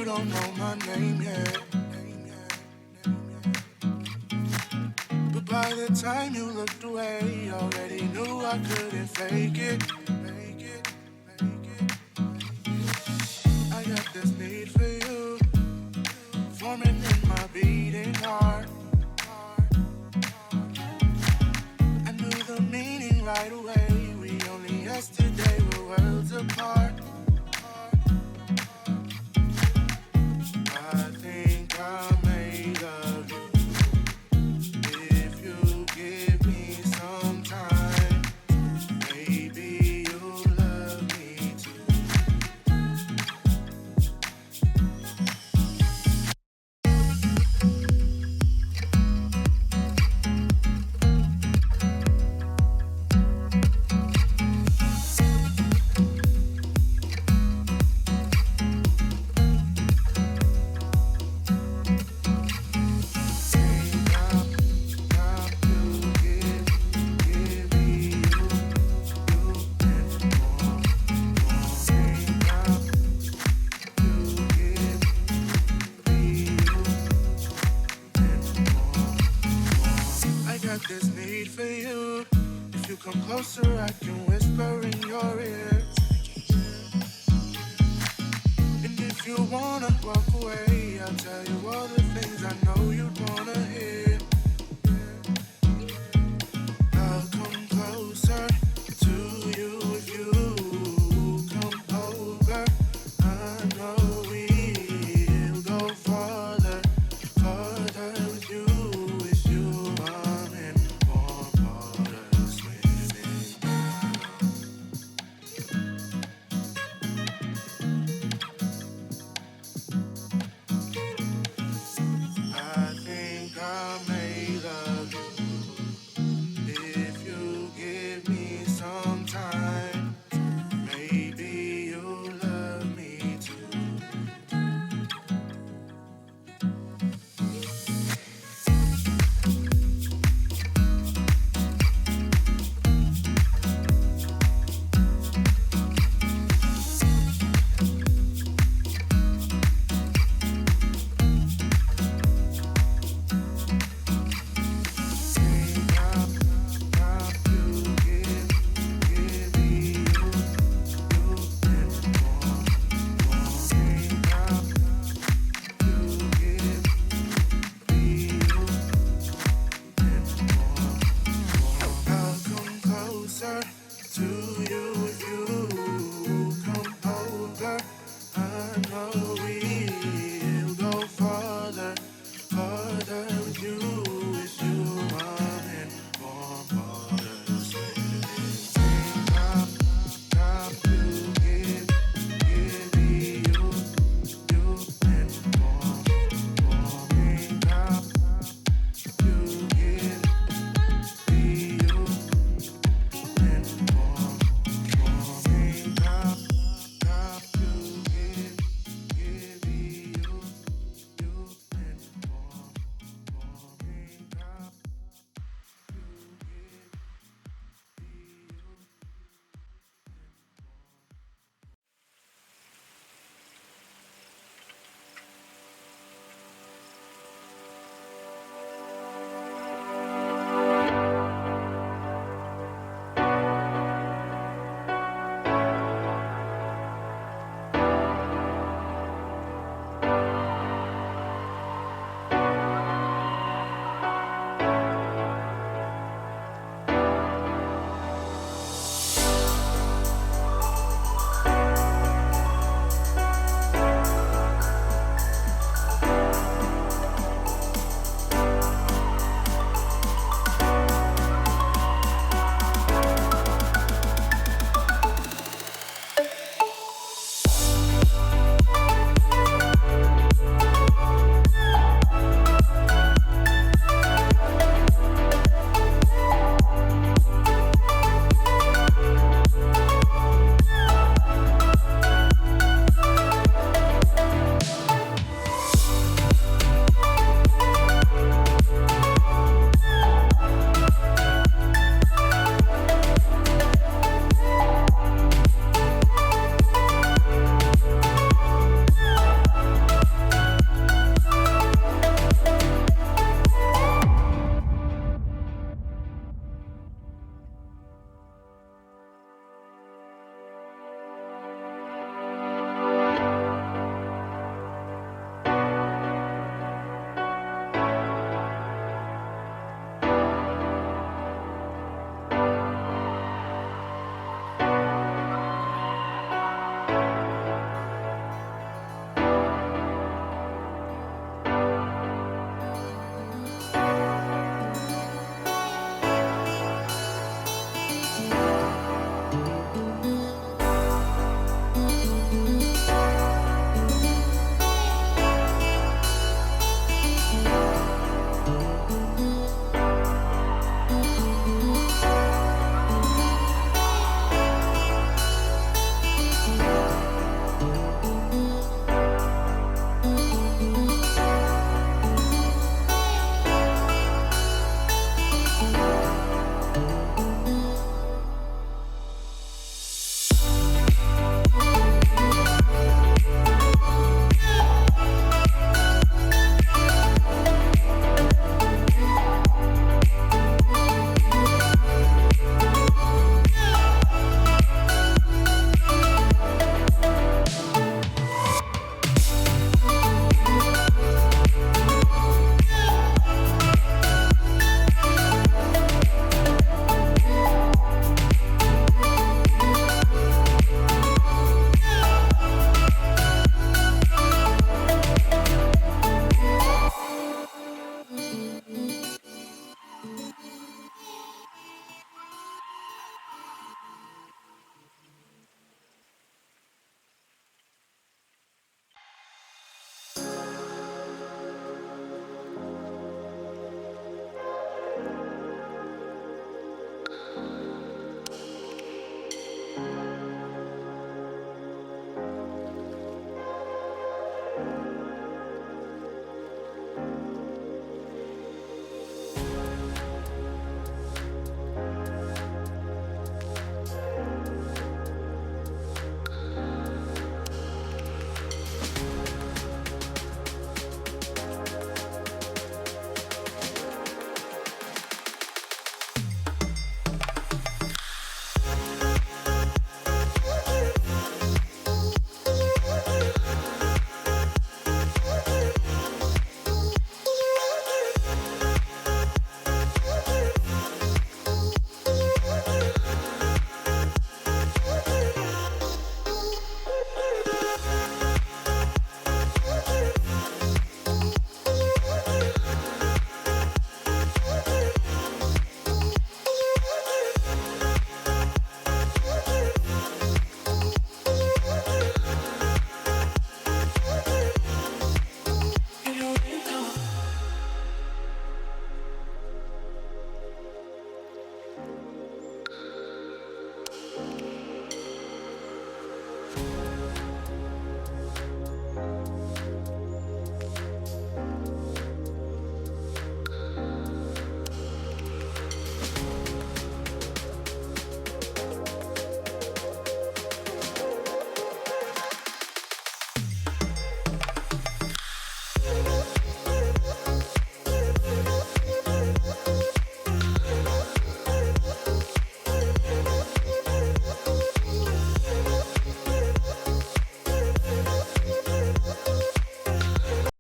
don't know my name yet. But by the time you looked away, already knew I couldn't fake it. I got this need for you, forming in my beating heart. I knew the meaning right away. We only yesterday were worlds apart. I think I may love you if you give me some time. Maybe you'll love me too. This need for you. If you come closer, I can whisper in your ear. And if you wanna walk away, I'll tell you all the things I know you'd wanna hear. I'll come closer to you if you come over. I know we'll go farther with you. To you if you come over. I know we